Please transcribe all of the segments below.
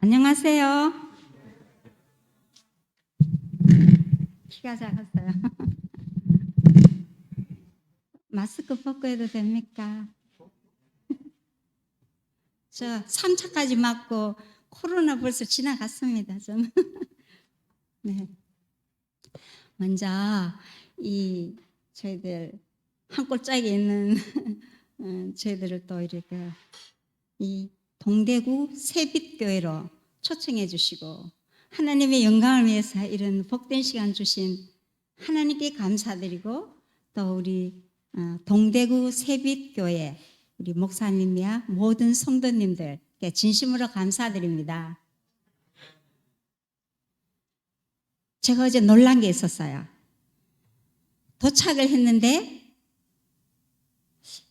안녕하세요. 키가 작았어요. 마스크 벗고 해도 됩니까? 저 3차까지 맞고 코로나 벌써 지나갔습니다. 저는. 네. 먼저 이 저희들 한 골짜기에 있는 저희들을 또 이렇게 이 동대구 새빛교회로 초청해 주시고 하나님의 영광을 위해서 이런 복된 시간 주신 하나님께 감사드리고 또 우리 동대구 새빛교회 우리 목사님이야 모든 성도님들께 진심으로 감사드립니다. 제가 어제 놀란 게 있었어요. 도착을 했는데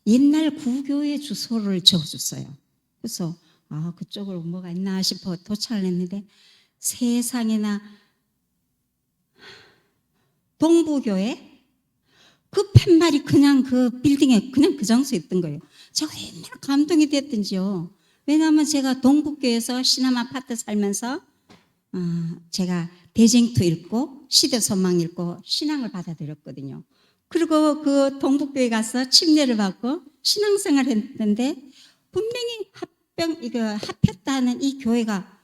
옛날 구교회 주소를 적어줬어요. 그래서 그쪽으로 뭐가 있나 싶어 도착을 했는데 세상에나 동부교회 그 팻말이 그냥 그 빌딩에 그냥 그 장소에 있던 거예요. 제가 얼마나 감동이 됐든지요. 왜냐하면 제가 동북교에서 신암 아파트 살면서 제가 대쟁투 읽고 시대소망 읽고 신앙을 받아들였거든요. 그리고 그 동북교회 가서 침례를 받고 신앙생활을 했는데 분명히 합했다는 이 교회가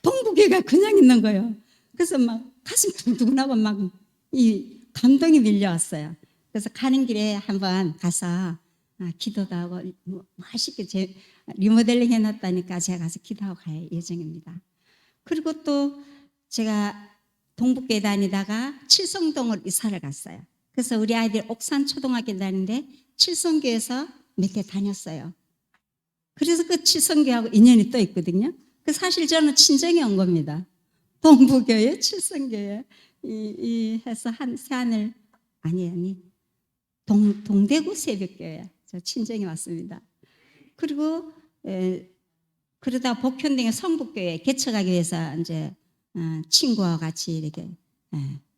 동북교회가 그냥 있는 거예요. 그래서 막 가슴 두근두근하고 막 이 감동이 밀려왔어요. 그래서 가는 길에 한번 가서 기도도 하고 맛있게 리모델링 해놨다니까 제가 가서 기도하고 갈 예정입니다. 그리고 또 제가 동북교회 다니다가 칠성동을 이사를 갔어요. 그래서 우리 아이들 옥산초등학교 다니는데 칠성교에서 몇 해 다녔어요. 그래서 그 칠성교하고 인연이 또 있거든요. 사실 저는 친정에 온 겁니다. 동북교회, 칠성교회 이 해서 세안을 동대구 새벽교회 저 친정에 왔습니다. 그리고 그러다 복현동의 성북교회 개척하기 위해서 이제 친구와 같이 이렇게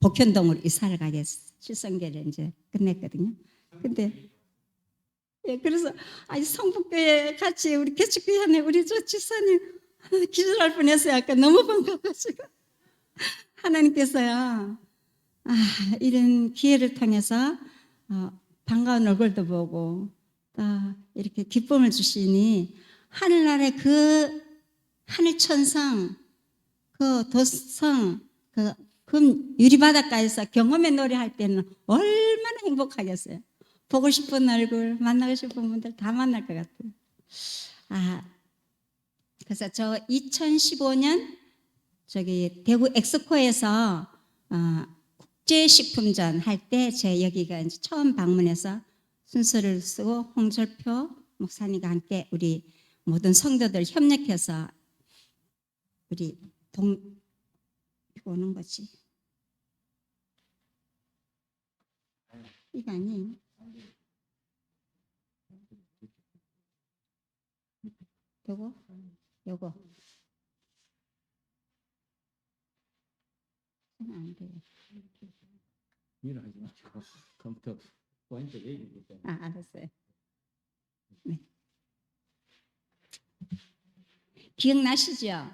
복현동으로 이사를 가게 칠성교회를 이제 끝냈거든요. 근데 그래서 성북교회 같이 우리 개척교회 하네 우리 저 집사님 기절할 뻔했어요. 아까 너무 반가워가지고 하나님께서요 이런 기회를 통해서 반가운 얼굴도 보고 또 이렇게 기쁨을 주시니 하늘나라의 그 하늘천성 그 도성 그 유리바닷가에서 경험의 노래할 때는 얼마나 행복하겠어요. 보고 싶은 얼굴 만나고 싶은 분들 다 만날 것 같아요. 그래서 저 2015년 저기 대구 엑스코에서 국제식품전 할 때 제 여기가 이제 처음 방문해서 순서를 쓰고 홍철표 목사님과 함께 우리 모든 성도들 협력해서 우리 이거 오는 거지. 이거 아니에요. 요거 안 돼요. 일하지 마시고 컴퓨터 포인트 얘기해 주세요. 알았어요. 네. 기억나시죠?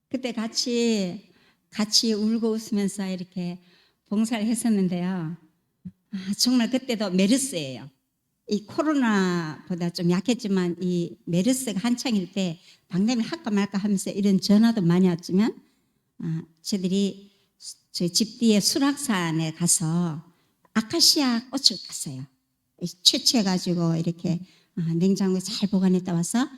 그때 같이 울고 웃으면서 이렇게 봉사를 했었는데요. 정말 그때도 메르스예요. 이 코로나보다 좀 약했지만 이 메르스가 한창일 때 방dam을 할까 말까 하면서 이런 전화도 많이 왔지만 저희들이 저희 집 뒤에 수락산에 가서 아카시아 꽃을 봤어요. 채취해가지고 이렇게 냉장고에 잘 보관했다 와서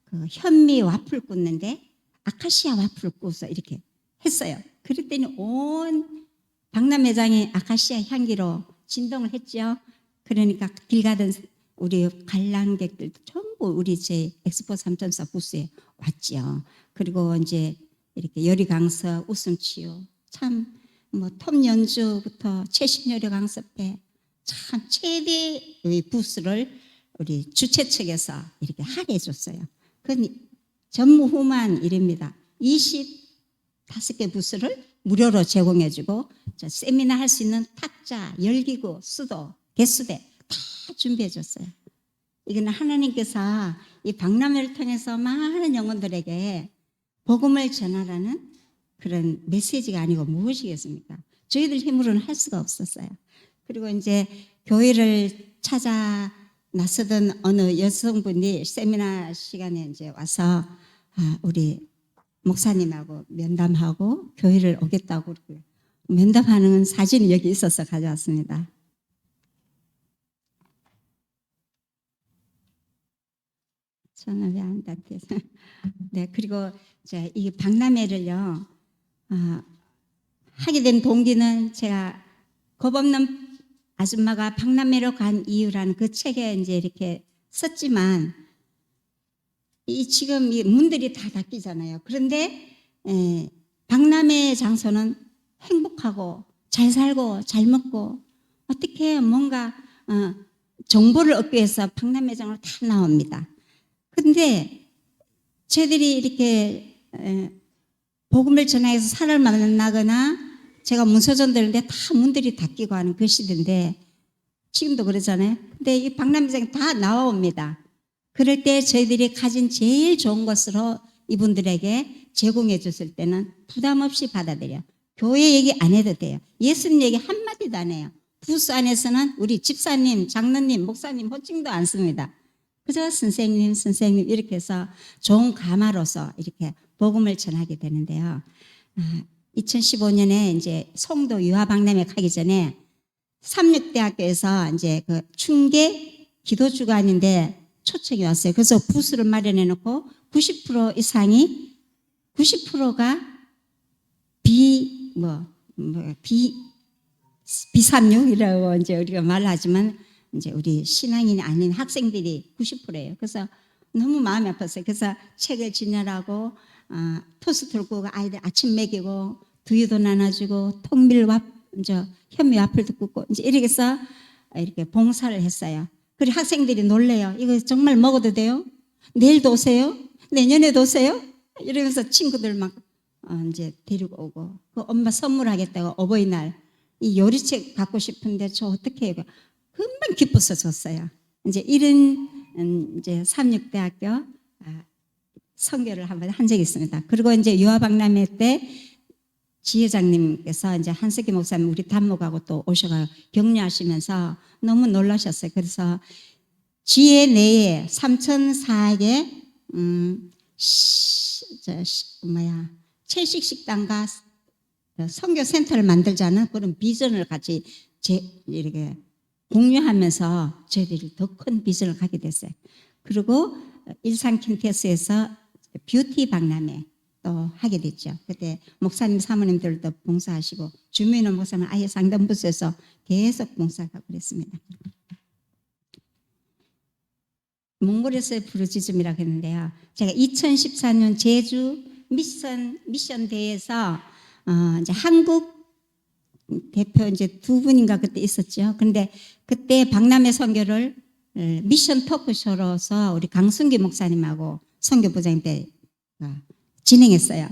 그 현미 와플 굽는데 아카시아 와플을 구워서 이렇게 했어요. 그랬더니 온 박람 매장이 아카시아 향기로 진동을 했죠. 그러니까 길 가던 우리 관람객들도 전부 우리 제 엑스포 3.4 부스에 왔죠. 그리고 이제 이렇게 요리강서 웃음치유 참 뭐 톱 연주부터 최신 요리 강습회 참 최대의 부스를 우리 주최 측에서 이렇게 할애해 줬어요. 그건 전무후무한 일입니다. 25개 부스를 무료로 제공해 주고 세미나 할 수 있는 탁자, 열기구, 수도, 개수대 다 준비해 줬어요. 이거는 하나님께서 이 박람회를 통해서 많은 영혼들에게 복음을 전하라는 그런 메시지가 아니고 무엇이겠습니까? 저희들 힘으로는 할 수가 없었어요. 그리고 이제 교회를 찾아 나서던 어느 여성분이 세미나 시간에 이제 와서 우리 목사님하고 면담하고 교회를 오겠다고 그러고요. 면담하는 사진이 여기 있어서 가져왔습니다. 저는 왜안 닿겠어? 네, 그리고 이제 이 박람회를요 하게 된 동기는 제가 겁없는 아줌마가 박람회로 간 이유라는 그 책에 이제 이렇게 썼지만 이 지금 이 문들이 다 닫히잖아요. 그런데 박람회 장소는 행복하고 잘 살고 잘 먹고 어떻게 뭔가 정보를 얻기 위해서 박람회장으로 다 나옵니다. 그런데 저희들이 이렇게 복음을 전하여서 사람을 만나거나 제가 문서전 되는데 다 문들이 닫히고 하는 그 시대인데 지금도 그러잖아요. 근데 이 박람회장이 다 나옵니다. 그럴 때 저희들이 가진 제일 좋은 것으로 이분들에게 제공해 줬을 때는 부담 없이 받아들여. 교회 얘기 안 해도 돼요. 예수님 얘기 한마디도 안 해요. 부스 안에서는 우리 집사님, 장로님, 목사님 호칭도 안 씁니다. 그저 선생님 이렇게 해서 좋은 가마로서 이렇게 복음을 전하게 되는데요. 2015년에 이제 송도 유아박람회 가기 전에 삼육대학교에서 이제 그 충계 기도주간인데 초청이 왔어요. 그래서 부스를 마련해 놓고 90% 이상이 90%가 비삼육이라고 이제 우리가 말하지만 이제 우리 신앙인이 아닌 학생들이 90%예요. 그래서 너무 마음이 아팠어요. 그래서 책을 진열하고 토스트를 구워 아이들 아침 먹이고 두유도 나눠주고 통밀밥, 현미 와플도 굽고 이제 이렇게 해서 이렇게 봉사를 했어요. 그리고 학생들이 놀래요. 이거 정말 먹어도 돼요? 내일도 오세요? 내년에도 오세요? 이러면서 친구들 막 이제 데리고 오고 그 엄마 선물하겠다고 어버이날 이 요리책 갖고 싶은데 저 어떻게 해요? 금방 기뻐서 줬어요. 이제 이런 이제 삼육대학교 선교를 한번 한 적이 있습니다. 그리고 이제 유아박람회 때 지회장님께서 이제 한석기 목사님 우리 단목하고 또 오셔가 격려하시면서 너무 놀라셨어요. 그래서 지회 내에 3,400개 채식 식당과 선교 센터를 만들자는 그런 비전을 같이 이렇게 공유하면서 저희들이 더 큰 비전을 갖게 됐어요. 그리고 일산 캠퍼스에서 뷰티 박람회 또 하게 됐죠. 그때 목사님 사모님들도 봉사하시고 주민원 목사님 아예 상담부서에서 계속 봉사하고 그랬습니다. 몽골에서의 부르짖음이라고 했는데요. 제가 2014년 제주 미션 대회에서 이제 한국 대표 이제 두 분인가 그때 있었죠. 근데 그때 박람회 선교를 미션 토크쇼로서 우리 강순기 목사님하고 선교부장님 때 진행했어요.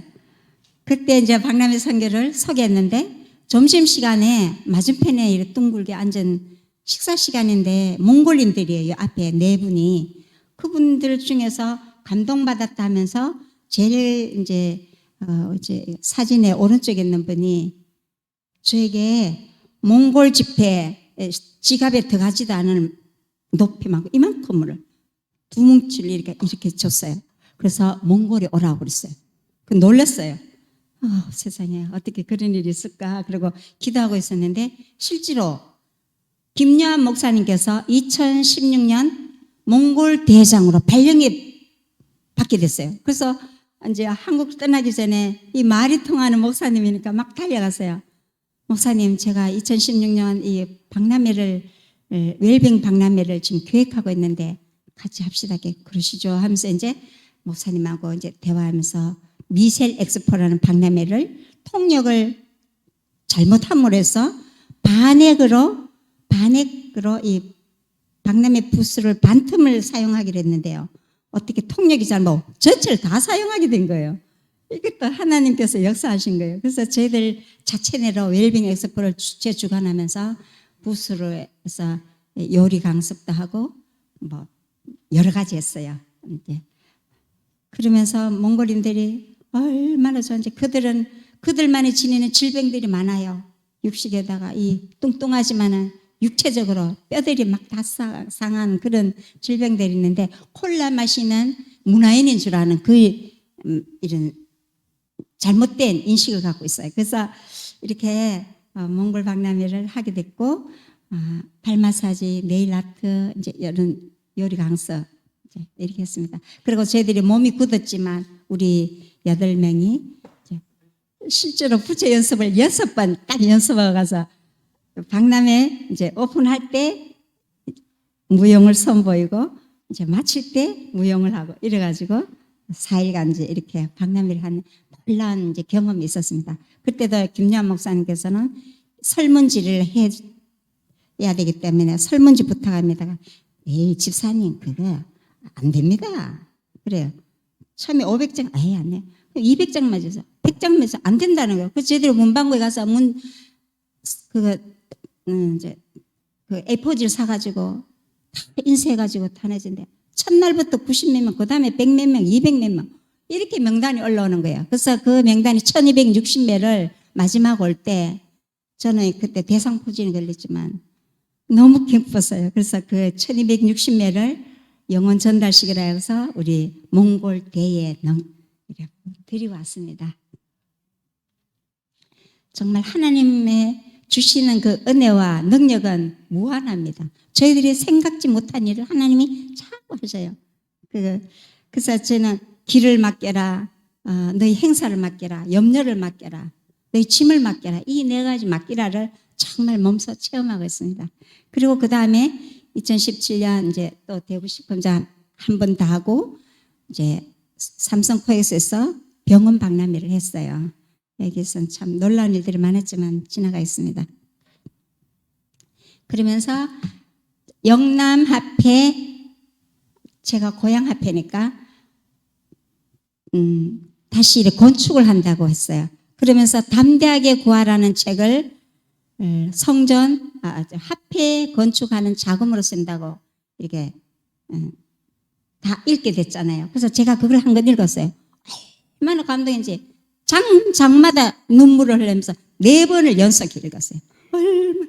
그때 이제 박람회 선교를 소개했는데 점심시간에 맞은편에 이렇게 둥글게 앉은 식사 시간인데 몽골인들이에요. 앞에 네 분이. 그분들 중에서 감동받았다면서 제일 이제 사진의 오른쪽에 있는 분이 저에게 몽골 집회 지갑에 들어가지도 않은 높이만큼 이만큼을 두 뭉치를 이렇게 줬어요. 그래서 몽골에 오라고 그랬어요. 놀랐어요. 세상에 어떻게 그런 일이 있을까. 그리고 기도하고 있었는데 실제로 김여한 목사님께서 2016년 몽골 대장으로 발령이 받게 됐어요. 그래서 이제 한국 떠나기 전에 이 말이 통하는 목사님이니까 막 달려갔어요. 목사님, 제가 2016년 이 박람회를 웰빙 박람회를 지금 계획하고 있는데 같이 합시다. 그러시죠 하면서 이제 목사님하고 이제 대화하면서 미셸 엑스포라는 박람회를 통역을 잘못함으로 해서 반액으로 이 박람회 부스를 반틈을 사용하기로 했는데요. 어떻게 통역이 잘못 전체를 다 사용하게 된 거예요. 이것도 하나님께서 역사하신 거예요. 그래서 저희들 자체내로 웰빙 엑스포를 주관하면서 부스로 해서 요리 강습도 하고 뭐 여러 가지 했어요. 이제 그러면서 몽골인들이 얼마나 좋은지. 그들만이 지니는 질병들이 많아요. 육식에다가 이 뚱뚱하지만은 육체적으로 뼈들이 막 다 상한 그런 질병들이 있는데 콜라 마시는 문화인인 줄 아는 이런 잘못된 인식을 갖고 있어요. 그래서 이렇게 몽골 박람회를 하게 됐고 발 마사지, 네일 아트, 이제 이런 요리 강습 이렇게 했습니다. 그리고 저희들이 몸이 굳었지만 우리 8명이 실제로 부채 연습을 6번 딱 연습하고 가서 박람회 이제 오픈할 때 무용을 선보이고 이제 마칠 때 무용을 하고 이래가지고 4일간 이제 이렇게 박람회를 하는 놀라운 이제 경험이 있었습니다. 그때도 김요한 목사님께서는 설문지를 해야 되기 때문에 설문지 부탁합니다. 에이 집사님 그거 안 됩니다. 그래요. 처음에 500장 아예 안 해. 200장 맞아서 100장 맞아서 안 된다는 거예요. 그래서 저희들이 문방구에 가서 이제 그 A4지를 사가지고 다 인쇄해가지고 다내준대. 첫날부터 90몇 명, 그 다음에 100몇 명, 200몇 명 이렇게 명단이 올라오는 거예요. 그래서 그 명단이 1260매를 마지막 올 때 저는 그때 대상포진이 걸렸지만 너무 기뻤어요. 그래서 그 1260매를 영혼 전달식이라 해서 우리 몽골 대에 드리고 왔습니다. 정말 하나님의 주시는 그 은혜와 능력은 무한합니다. 저희들이 생각지 못한 일을 하나님이 자꾸 하셔요. 그래서 저는 길을 맡겨라, 너희 행사를 맡겨라, 염려를 맡겨라, 너희 짐을 맡겨라. 이 4가지 맡기라를 정말 몸소 체험하고 있습니다. 그리고 그 다음에 2017년 이제 또 대구 식품자 한 번 더 하고 이제 삼성 코엑스에서 병원 박람회를 했어요. 여기서는 참 놀라운 일들이 많았지만 지나가 있습니다. 그러면서 영남 화폐, 제가 고향 화폐니까 다시 이렇게 건축을 한다고 했어요. 그러면서 담대하게 구하라는 책을 성전 화폐 건축하는 자금으로 쓴다고 이렇게 다 읽게 됐잖아요. 그래서 제가 그걸 한 권 읽었어요. 얼마나 감동인지 장마다 눈물을 흘리면서 4번을 연속 읽었어요.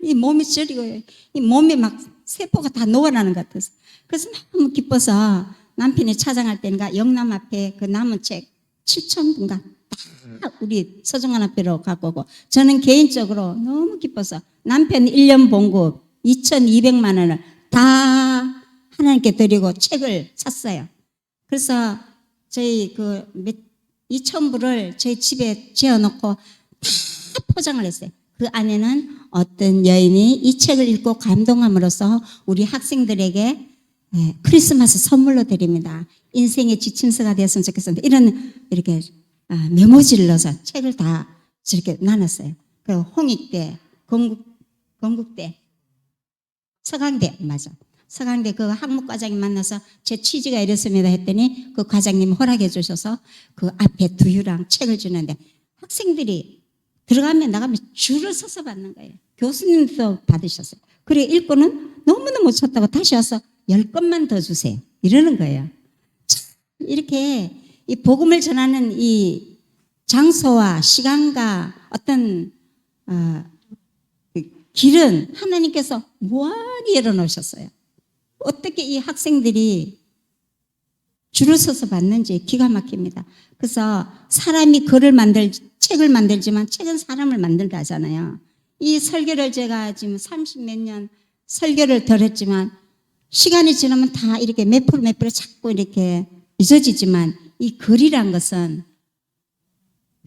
이 몸이 저리고 이 몸이 막 세포가 다 녹아나는 것 같아서 그래서 너무 기뻐서 남편이 차장할 때인가 영남 앞에 그 남은 책 7,000분가 다 우리 서정한 앞에로 갖고 오고 저는 개인적으로 너무 기뻐서 남편 1년 봉급 2,200만 원을 다 하나님께 드리고 책을 샀어요. 그래서 저희 2,000부를 저희 집에 재어놓고 다 포장을 했어요. 그 안에는 어떤 여인이 이 책을 읽고 감동함으로써 우리 학생들에게 크리스마스 선물로 드립니다. 인생의 지침서가 되었으면 좋겠습니다. 이렇게 메모지를 넣어서 책을 다 이렇게 나눴어요. 그리고 홍익대, 건국대, 서강대 맞아. 서강대 그 학목과장님 만나서 제 취지가 이랬습니다 했더니 그 과장님이 허락해 주셔서 그 앞에 두유랑 책을 주는데 학생들이 들어가면 나가면 줄을 서서 받는 거예요. 교수님도 받으셨어요. 그리고 읽고는 너무너무 좋다고 다시 와서 10권만 더 주세요. 이러는 거예요. 참 이렇게 이 복음을 전하는 이 장소와 시간과 어떤 길은 하나님께서 무한히 열어놓으셨어요. 어떻게 이 학생들이 줄을 서서 받는지 기가 막힙니다. 그래서 사람이 책을 만들지만 책은 사람을 만들다 하잖아요. 이 설교를 제가 지금 30몇 년 설교를 덜 했지만 시간이 지나면 다 이렇게 몇 프로 자꾸 이렇게 잊어지지만 이 글이란 것은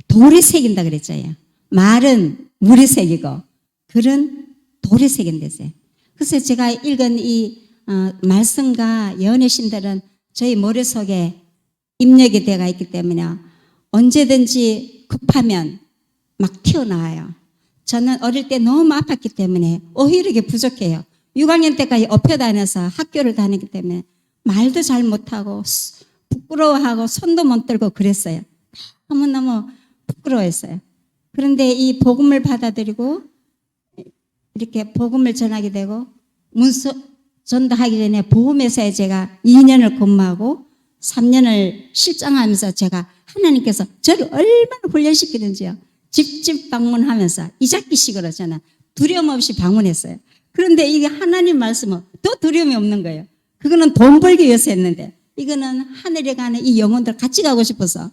돌에 새긴다 그랬잖아요. 말은 물에 새기고 글은 돌에 새긴댔어요. 그래서 제가 읽은 이 말씀과 예언의 신들은 저희 머릿속에 입력이 되어 있기 때문에 언제든지 급하면 막 튀어나와요. 저는 어릴 때 너무 아팠기 때문에 어휘력이 부족해요. 6학년 때까지 업혀 다녀서 학교를 다니기 때문에 말도 잘 못하고 부끄러워하고 손도 못 들고 그랬어요. 너무너무 부끄러워했어요. 그런데 이 복음을 받아들이고 이렇게 복음을 전하게 되고 문서 전도하기 전에 보험회사에 제가 2년을 근무하고 3년을 실장하면서 제가 하나님께서 저를 얼마나 훈련시키는지요. 집집 방문하면서 이작기식으로 저는 두려움 없이 방문했어요. 그런데 이게 하나님 말씀은 더 두려움이 없는 거예요. 그거는 돈 벌기 위해서 했는데 이거는 하늘에 가는 이 영혼들 같이 가고 싶어서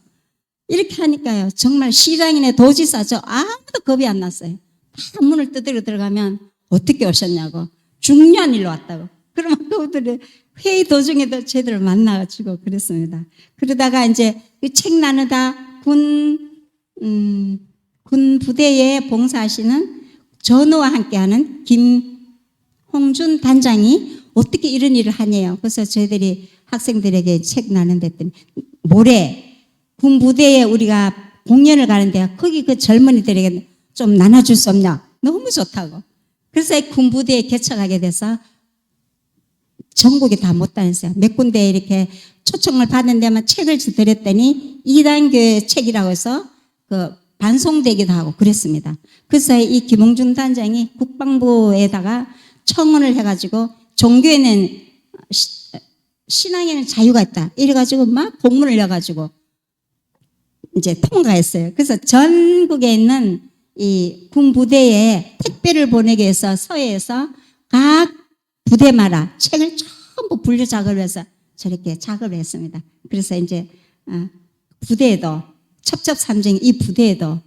이렇게 하니까요. 정말 시장인의 도지사 저 아무도 겁이 안 났어요. 다 문을 두드려 들어가면 어떻게 오셨냐고. 중요한 일로 왔다고. 그러면 그분들이 회의 도중에도 저희들을 만나가지고 그랬습니다. 그러다가 이제 책 나누다 군 부대에 봉사하시는 전우와 함께하는 김홍준 단장이 어떻게 이런 일을 하냐요. 그래서 저희들이 학생들에게 책 나눈댔더니 모레 군 부대에 우리가 공연을 가는데 거기 그 젊은이들에게 좀 나눠줄 수 없냐. 너무 좋다고. 그래서 군 부대에 개척하게 돼서 전국에 다 못 다녔어요. 몇 군데 이렇게 초청을 받은 데만 책을 드렸더니 이단교회 책이라고 해서 그 반송되기도 하고 그랬습니다. 그래서 이 김홍준 단장이 국방부에다가 청원을 해가지고 종교에는 신앙에는 자유가 있다. 이래가지고 막 공문을 내가지고 이제 통과했어요. 그래서 전국에 있는 이 군부대에 택배를 보내기 위해서 서해에서 각 부대마다 책을 전부 분류 작업을 해서 저렇게 작업을 했습니다. 그래서 이제 부대에도 첩첩산중 이 부대에도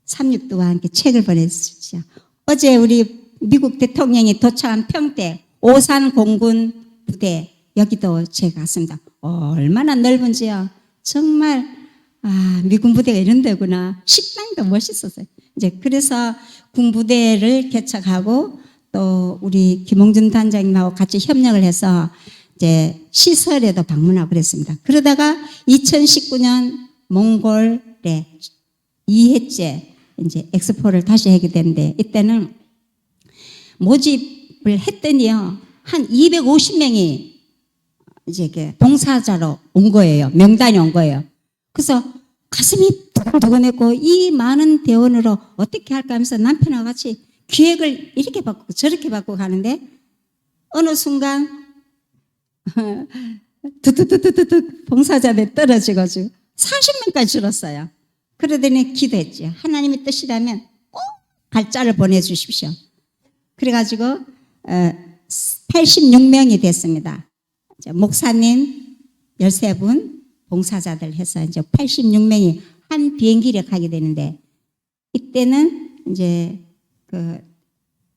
삼육도와 함께 책을 보냈죠. 어제 우리 미국 대통령이 도착한 평택 오산 공군 부대 여기도 제가 갔습니다. 얼마나 넓은지요. 정말 미군 부대가 이런 데구나. 식당도 멋있었어요. 이제 그래서 군부대를 개척하고 또 우리 김홍준 단장님하고 같이 협력을 해서 이제 시설에도 방문하고 그랬습니다. 그러다가 2019년 몽골에 2회째 이제 엑스포를 다시 하게 됐는데 이때는 모집을 했더니요. 한 250명이 이제 이렇게 봉사자로 온 거예요. 명단이 온 거예요. 그래서 가슴이 두근두근했고 이 많은 대원으로 어떻게 할까 하면서 남편하고 같이 기획을 이렇게 바꾸고 저렇게 바꾸고 가는데 어느 순간 두두두두두 봉사자들 떨어지가지고 40명까지 줄었어요. 그러더니 기도했죠. 하나님의 뜻이라면 꼭 갈자를 보내주십시오. 그래가지고 86명이 됐습니다. 목사님 13분 봉사자들 해서 이제 86명이 한 비행기를 가게 되는데 이때는 이제 그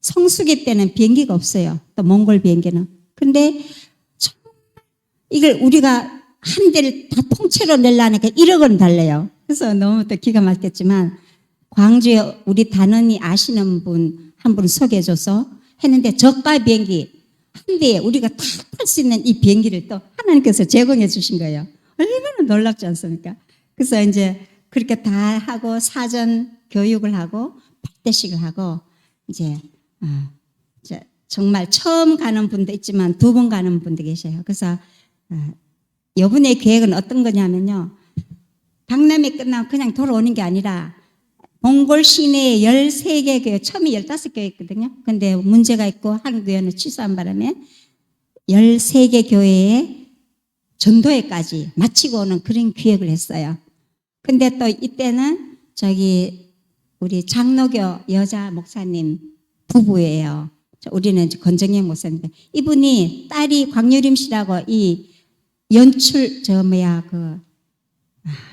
성수기 때는 비행기가 없어요. 또 몽골 비행기는. 근데 이걸 우리가 한 대를 다 통째로 내려니까 1억 원 달래요. 그래서 너무 또 기가 막혔지만 광주에 우리 단원이 아시는 분 한 분 소개해줘서 했는데 저가 비행기 한 대에 우리가 다 탈 수 있는 이 비행기를 또 하나님께서 제공해 주신 거예요. 얼마나 놀랍지 않습니까? 그래서 이제 그렇게 다 하고 사전 교육을 하고 발대식을 하고 이제 정말 처음 가는 분도 있지만 2번 가는 분도 계셔요. 그래서 이번에 계획은 어떤 거냐면요. 박람회 끝나고 그냥 돌아오는 게 아니라 몽골 시내에 13개 교회, 처음에 15개 있거든요. 근데 문제가 있고 한 교회는 취소한 바람에 13개 교회에 전도회까지 마치고 오는 그런 기획을 했어요. 근데 또 이때는 우리 장로교 여자 목사님 부부예요. 우리는 권정영 목사님. 이분이 딸이 광유림 씨라고 이 연출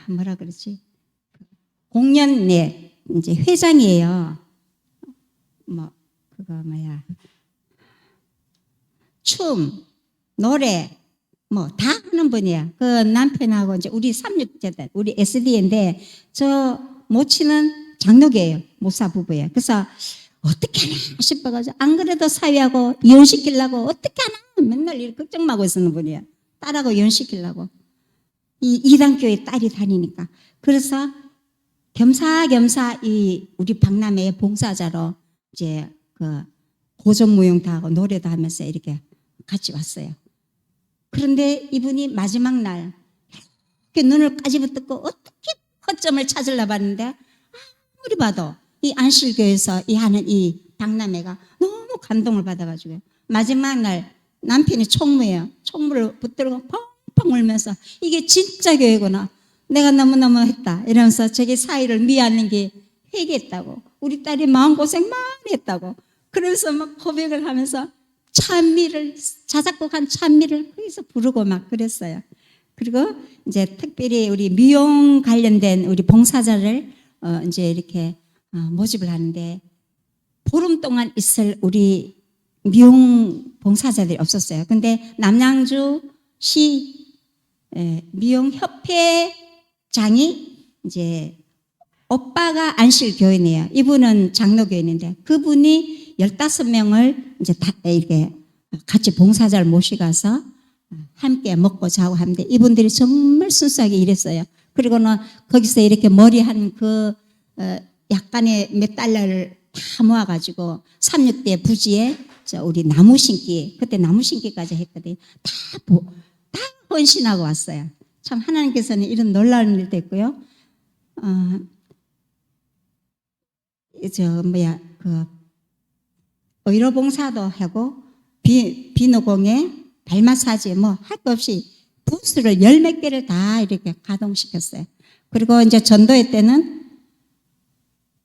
뭐라 그러지? 공연의 이제 회장이에요. 춤, 노래 다 하는 분이에요. 그 남편하고 이제 우리 36제단, 우리 SD인데 저 모친은 장로교예요. 목사 부부예요. 그래서 어떻게 하나 싶어가지고 안 그래도 사위하고 이혼시키려고 어떻게 하나 맨날 이렇게 걱정하고 있는 분이에요. 딸하고 이혼시키려고. 이 이단교회 딸이 다니니까. 그래서 겸사겸사 우리 박람회의 봉사자로 이제 그 고전무용도 하고 노래도 하면서 이렇게 같이 왔어요. 그런데 이분이 마지막 날 이렇게 눈을 까지부뜯고 어떻게 허점을 찾으려 봤는데 아무리 봐도 이 안실교에서 하는 이 박람회가 너무 감동을 받아가지고요. 마지막 날 남편이 총무예요. 총무를 붙들고 펑펑 울면서 이게 진짜 교회구나. 내가 너무너무 했다 이러면서 자기 사위를 미워하는 게 회개했다고, 우리 딸이 마음고생 많이 했다고, 그래서 막 고백을 하면서 찬미를, 자작곡한 찬미를 거기서 부르고 막 그랬어요. 그리고 이제 특별히 우리 미용 관련된 우리 봉사자를 이제 이렇게 모집을 하는데, 보름 동안 있을 우리 미용 봉사자들이 없었어요. 근데 남양주시 미용협회장이 이제 오빠가 안실교인이에요. 이분은 장로교인인데 그분이 15명을 이제 다 이렇게 같이 봉사자를 모시가서 함께 먹고 자고 하는데, 이분들이 정말 순수하게 일했어요. 그리고는 거기서 이렇게 머리한 그 약간의 몇 달러를 다 모아가지고 36대 부지에 우리 나무 심기, 그때 나무 심기까지 했거든요. 다 헌신하고 왔어요. 참 하나님께서는 이런 놀라운 일도 했고요. 의료봉사도 하고 비노공에 발 마사지 뭐 할 것 없이 부스를 10몇 개를 다 이렇게 가동시켰어요. 그리고 이제 전도회 때는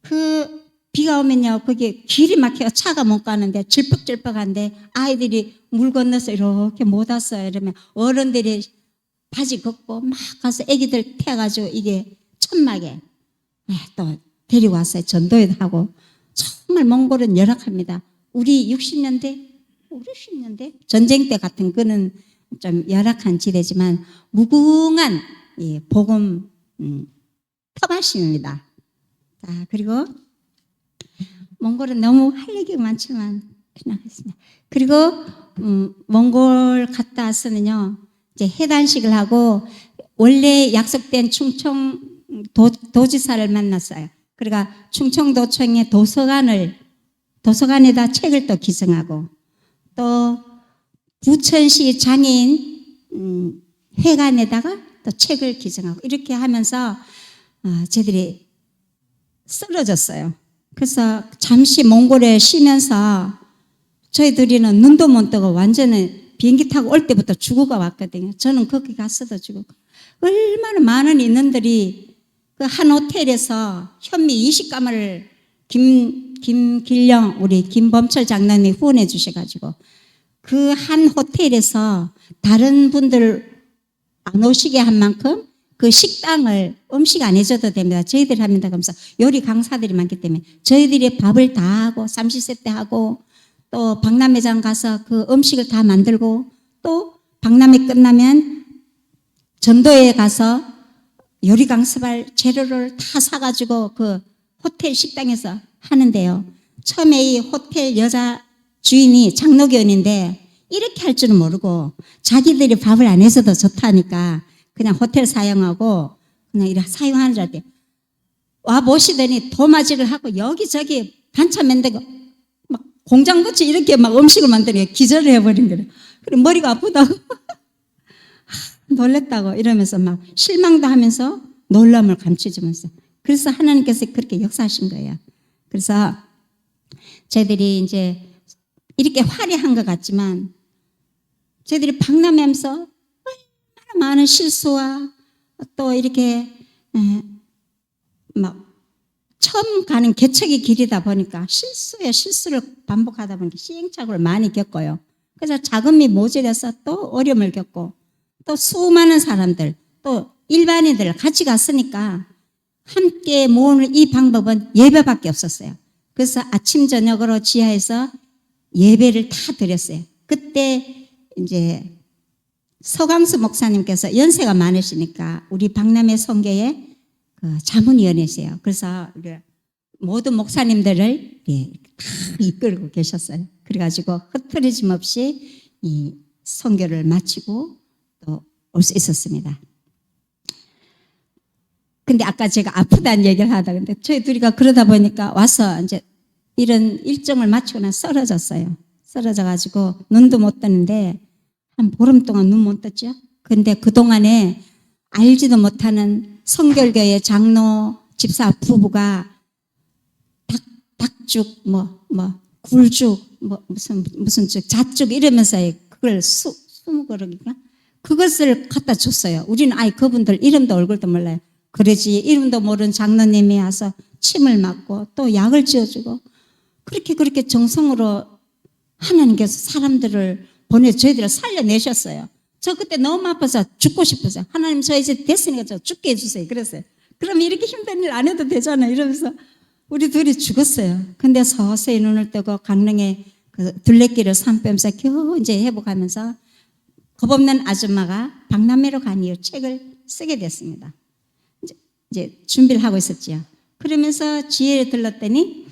그 비가 오면요, 거기 길이 막혀 차가 못 가는데 질퍽질퍽한데 아이들이 물 건너서 이렇게 못 왔어요. 이러면 어른들이 바지 걷고 막 가서 애기들 태워가지고 이게 천막에 또 데리고 왔어요. 전도회도 하고. 정말 몽골은 열악합니다. 우리 60년대, 50년대 전쟁 때 같은 거는 좀 열악한 지대지만 무궁한 복음 터마심입니다. 자, 그리고 몽골은 너무 할 얘기가 많지만 그냥 했습니다. 그리고 몽골 갔다 와서는요, 이제 해단식을 하고 원래 약속된 충청 도지사를 만났어요. 그러니까 충청도청의 도서관에다 책을 또 기증하고, 또 부천시 장애인 회관에다가 또 책을 기증하고, 이렇게 하면서 저희들이 쓰러졌어요. 그래서 잠시 몽골에 쉬면서 저희들이는 눈도 못 뜨고 완전히 비행기 타고 올 때부터 죽어가 왔거든요. 저는 거기 갔어도 죽고. 얼마나 많은 인원들이 그 한 호텔에서 현미 20가마를 김길령 우리 김범철 장로님이 후원해 주셔가지고 그 한 호텔에서 다른 분들 안 오시게 한 만큼 그 식당을 음식 안 해줘도 됩니다. 저희들이 합니다. 그러면서 요리 강사들이 많기 때문에 저희들이 밥을 다 하고 삼시세트 하고, 또 박람회장 가서 그 음식을 다 만들고, 또 박람회 끝나면 전도에 가서 요리 강습할 재료를 다 사가지고 그 호텔 식당에서 하는데요. 처음에 이 호텔 여자 주인이 장로교인인데 이렇게 할 줄은 모르고 자기들이 밥을 안 해서도 좋다니까 그냥 호텔 사용하고 그냥 이렇게 사용하는 줄 알았대요. 와 보시더니 도마질을 하고 여기저기 반찬 만들고 막 공장같이 이렇게 막 음식을 만들어요. 기절을 해버린 거예요. 그리고 머리가 아프다고 놀랬다고 이러면서 막 실망도 하면서 놀람을 감추면서, 그래서 하나님께서 그렇게 역사하신 거예요. 그래서 저희들이 이제 이렇게 화려한 것 같지만 저희들이 박람회하면서 얼마나 많은 실수와 또 이렇게 막 처음 가는 개척의 길이다 보니까 실수에 실수를 반복하다 보니까 시행착오를 많이 겪어요. 그래서 자금이 모자라서 또 어려움을 겪고, 또 수많은 사람들, 또 일반인들 같이 갔으니까 함께 모으는 이 방법은 예배밖에 없었어요. 그래서 아침 저녁으로 지하에서 예배를 다 드렸어요. 그때 이제 서광수 목사님께서 연세가 많으시니까 우리 박람회 선교의 그 자문위원이세요. 그래서 모든 목사님들을 다 이끌고 계셨어요. 그래가지고 흐트러짐 없이 이 선교를 마치고 또 올 수 있었습니다. 근데 아까 제가 아프다는 얘기를 하다 근데 저희 둘이가 그러다 보니까 와서 이제 이런 일정을 마치고 난 쓰러졌어요. 쓰러져가지고 눈도 못 뜨는데 한 보름 동안 눈 못 떴죠. 근데 그동안에 알지도 못하는 성결교회 장로 집사 부부가 닭죽 굴죽 무슨 죽 자죽 이러면서 그걸 20그릇인가 그것을 갖다 줬어요. 우리는 아예 그분들 이름도 얼굴도 몰라요. 그러지 이름도 모르는 장로님이 와서 침을 맞고 또 약을 지어주고 그렇게 정성으로 하나님께서 사람들을 보내 저희들을 살려내셨어요. 저 그때 너무 아파서 죽고 싶어서 하나님 저 이제 됐으니까 저 죽게 해주세요. 그랬어요. 그럼 이렇게 힘든 일 안 해도 되잖아요. 이러면서 우리 둘이 죽었어요. 근데 서서히 눈을 뜨고 강릉에 그 둘레길을 산 빼면서 겨우 이제 회복하면서 겁없는 아줌마가 박람회로 간 이후 책을 쓰게 됐습니다. 이제 준비를 하고 있었지요. 그러면서 지혜를 들렀더니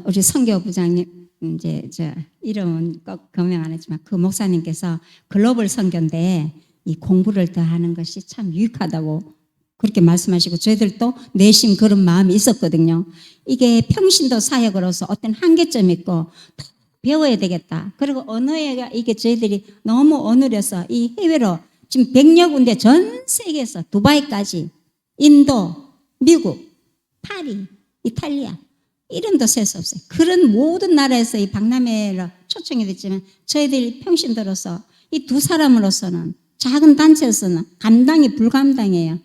우리 선교부장님 이제 저 이름은 꼭 거명 안 했지만 그 목사님께서 글로벌 선교인데 이 공부를 더 하는 것이 참 유익하다고 그렇게 말씀하시고 저희들도 내심 그런 마음이 있었거든요. 이게 평신도 사역으로서 어떤 한계점이 있고 배워야 되겠다. 그리고 언어가 이게 저희들이 너무 어눌해서 이 해외로 지금 100여 군데 전 세계에서 두바이까지 인도, 미국, 파리, 이탈리아 이름도 셀 수 없어요. 그런 모든 나라에서 이 박람회로 초청이 됐지만 저희들이 평신도로서 이 두 사람으로서는 작은 단체에서는 감당이 불감당해요.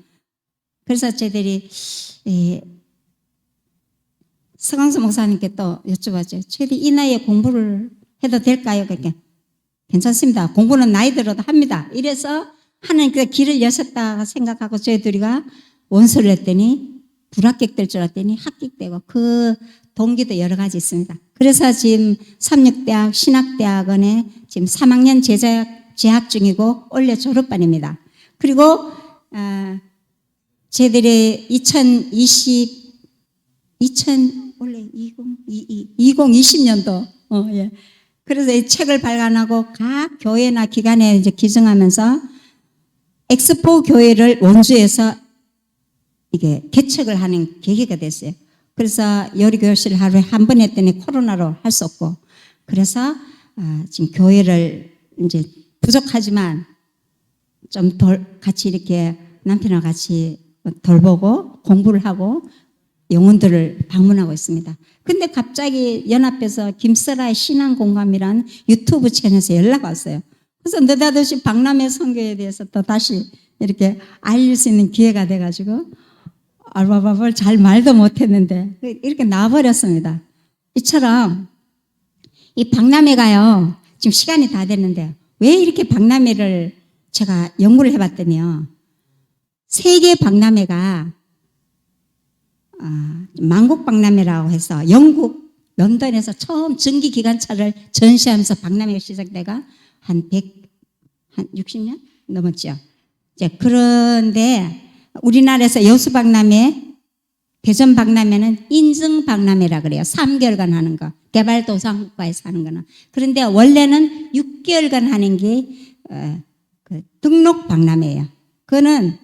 그래서 저희들이 서강수 목사님께 또 여쭤봤죠. 저희들이 이 나이에 공부를 해도 될까요? 그렇게 괜찮습니다. 공부는 나이 들어도 합니다. 이래서 하나님께서 길을 여셨다 생각하고 저희들이가 원서를 했더니 불합격될 줄 알았더니 합격되고 그 동기도 여러 가지 있습니다. 그래서 지금 삼육대학 신학대학원에 지금 3학년 재학 중이고 올해 졸업반입니다. 그리고 저희들이 2020년도 예. 그래서 이 책을 발간하고 각 교회나 기관에 이제 기증하면서 엑스포 교회를 원주에서 이게 개척을 하는 계기가 됐어요. 그래서 요리교실을 하루에 한 번 했더니 코로나로 할 수 없고 그래서 지금 교회를 이제 부족하지만 좀 덜 같이 이렇게 남편과 같이 돌보고 공부를 하고 영혼들을 방문하고 있습니다. 근데 갑자기 연합에서 김설아의 신앙공감이라는 유튜브 채널에서 연락 왔어요. 그래서 느닷없이 박람회 선교에 대해서 또 다시 이렇게 알릴 수 있는 기회가 돼가지고 알바바를 잘 말도 못했는데 이렇게 나와버렸습니다. 이처럼 이 박람회가요 지금 시간이 다 됐는데 왜 이렇게 박람회를 제가 연구를 해봤더니요 세계 박람회가 만국 박람회라고 해서 영국 런던에서 처음 전기 기관차를 전시하면서 박람회가 시작돼가 한 60년 넘었죠. 이제 그런데 우리나라에서 여수 박람회, 대전 박람회는 인증 박람회라 그래요. 3개월간 하는 거. 개발도상국가에서 하는 거는. 그런데 원래는 6개월간 하는 게 그 등록 박람회예요. 그거는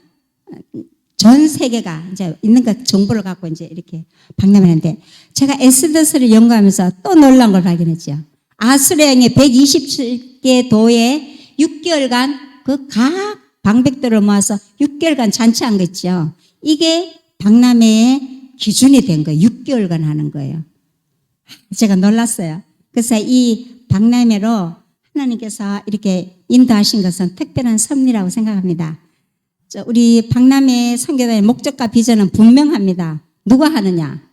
전 세계가 이제 있는 것 정보를 갖고 이제 이렇게 박람회하는데 제가 에스더스를 연구하면서 또 놀라운 걸 발견했죠. 아수라형의 127개 도에 6개월간 그 각 방백들을 모아서 6개월간 잔치한 거 있죠. 이게 박람회의 기준이 된 거예요. 6개월간 하는 거예요. 제가 놀랐어요. 그래서 이 박람회로 하나님께서 이렇게 인도하신 것은 특별한 섭리라고 생각합니다. 우리 박람회 선교단의 목적과 비전은 분명합니다. 누가 하느냐?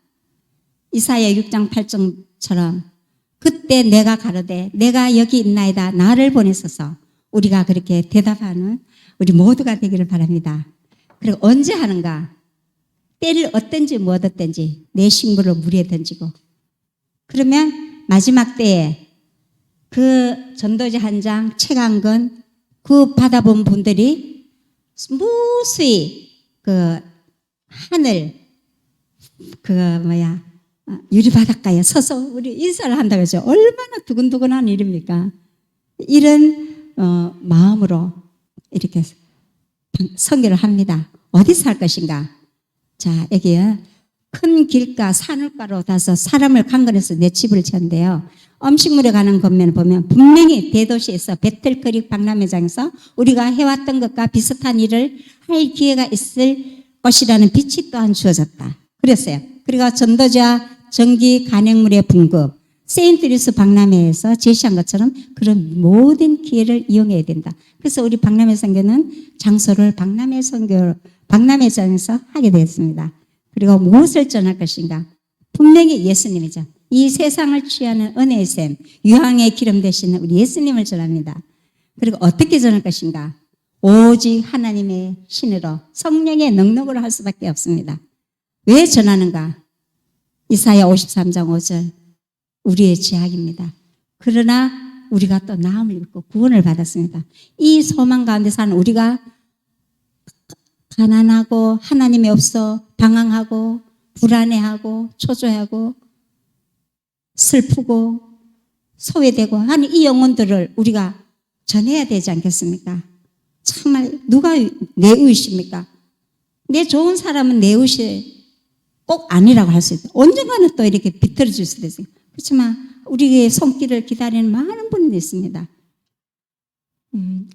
이사야 6장 8절처럼 그때 내가 가로되 내가 여기 있나이다 나를 보내소서 우리가 그렇게 대답하는 우리 모두가 되기를 바랍니다. 그리고 언제 하는가? 때를 얻든지 못 얻든지 내 식물을 물에 던지고 그러면 마지막 때에 그 전도지 한 장, 책 한 권 그 받아본 분들이 무수히 그 하늘 유리바닷가에 서서 우리 인사를 한다고 하죠. 얼마나 두근두근한 일입니까? 이런 마음으로 이렇게 선교를 합니다. 어디서 할 것인가? 자, 여기요. 큰 길가, 산울가로 가서 사람을 강건해서 내 집을 지었는데요. 음식물에 관한 것면을 보면 분명히 대도시에서 배틀크릭 박람회장에서 우리가 해왔던 것과 비슷한 일을 할 기회가 있을 것이라는 빛이 또한 주어졌다. 그랬어요. 그리고 전도자 전기 간행물의 분급, 세인트루이스 박람회에서 제시한 것처럼 그런 모든 기회를 이용해야 된다. 그래서 우리 박람회 선교는 장소를 박람회장에서 하게 되었습니다. 그리고 무엇을 전할 것인가? 분명히 예수님이죠. 이 세상을 취하는 은혜의 샘, 유황의 기름 되시는 우리 예수님을 전합니다. 그리고 어떻게 전할 것인가? 오직 하나님의 신으로 성령의 능력으로 할 수밖에 없습니다. 왜 전하는가? 이사야 53장 5절 우리의 죄악입니다. 그러나 우리가 또 나음을 입고 구원을 받았습니다. 이 소망 가운데 사는 우리가 가난하고 하나님이 없어 방황하고 불안해하고 초조하고 슬프고 소외되고 하는 이 영혼들을 우리가 전해야 되지 않겠습니까? 정말 누가 내 의십니까? 내 좋은 사람은 내 의시 꼭 아니라고 할 수 있다. 언젠가는 또 이렇게 비틀어질 수도 있어요. 그렇지만 우리의 손길을 기다리는 많은 분이 있습니다.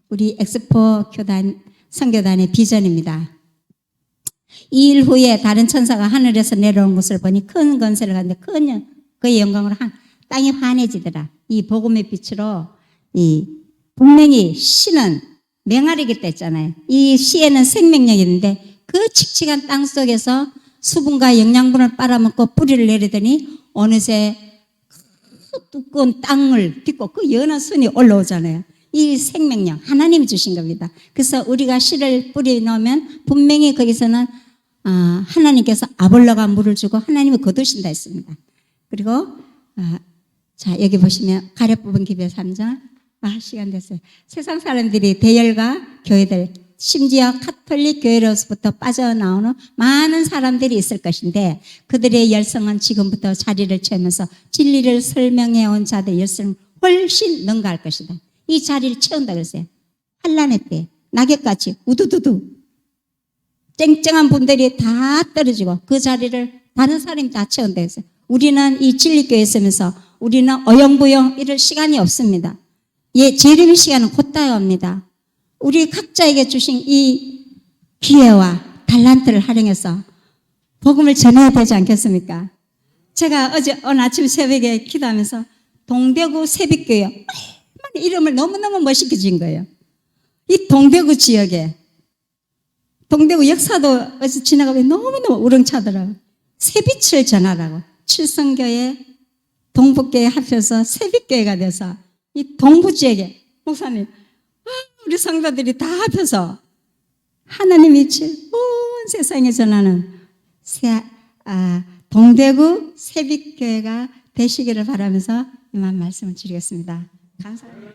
우리 엑스포 교단 선교단의 비전입니다. 이 일 후에 다른 천사가 하늘에서 내려온 것을 보니 큰 건세를 가는데 큰 그의 영광으로 땅이 환해지더라. 이 복음의 빛으로 분명히 씨는 맹아리겠다 했잖아요. 이 씨에는 생명력이 있는데 그 칙칙한 땅 속에서 수분과 영양분을 빨아먹고 뿌리를 내리더니 어느새 그 두꺼운 땅을 딛고 그 연한 순이 올라오잖아요. 이 생명력 하나님이 주신 겁니다. 그래서 우리가 씨를 뿌리 넣으면 분명히 거기서는 하나님께서 아볼로가 물을 주고 하나님이 거두신다 했습니다. 그리고 자 여기 보시면 가래 뽑은 기별 3장 시간 됐어요. 세상 사람들이 대열과 교회들 심지어 카톨릭 교회로부터 빠져나오는 많은 사람들이 있을 것인데 그들의 열성은 지금부터 자리를 채우면서 진리를 설명해온 자들의 열성은 훨씬 능가할 것이다. 이 자리를 채운다 그랬어요. 환난의 때 낙엽같이 우두두두 쨍쨍한 분들이 다 떨어지고 그 자리를 다른 사람이 다 채운다 했어요. 우리는 이 진리교회에 있으면서 우리는 어영부영 이럴 시간이 없습니다. 재림의 시간은 곧다가 옵니다. 우리 각자에게 주신 이 기회와 달란트를 활용해서 복음을 전해야 되지 않겠습니까? 제가 오늘 아침 새벽에 기도하면서 동대구 새벽교회 이름을 너무너무 멋있게 지은 거예요. 이 동대구 지역에 동대구 역사도 어제 지나가면 너무너무 우렁차더라고요. 새빛을 전하라고 칠성교회 동북교회 합쳐서 새빛교회가 돼서 이 동부지역에 목사님 우리 성도들이 다 합쳐서 하나님이 온 세상에 전하는 동대구 새빛교회가 되시기를 바라면서 이만 말씀을 드리겠습니다. 감사합니다.